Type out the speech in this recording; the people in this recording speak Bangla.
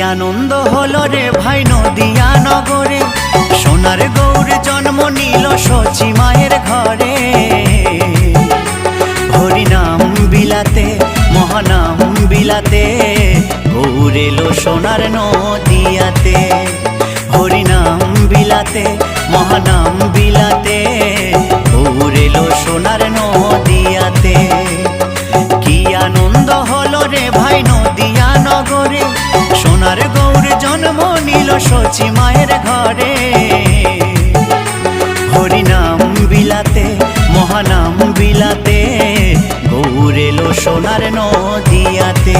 আনন্দ হলো রে ভাই নদিয়া নগরে, সোনার গৌর জন্ম নিল সচি মায়ের ঘরে। হরিনাম বিলাতে মহানাম বিলাতে, গৌর এলো সোনার নদিয়াতে। হরিনাম বিলাতে মহানাম বিলাতে, গৌর এলো সোনার নদিয়াতে। কি আনন্দ হলো রে ভাই নদিয়া নগরে, সোনার গৌর জন্ম নিল সচি মায়ের ঘরে। হরিনাম বিলাতে মহানাম বিলাতে, গৌর এলো সোনার নদিয়াতে।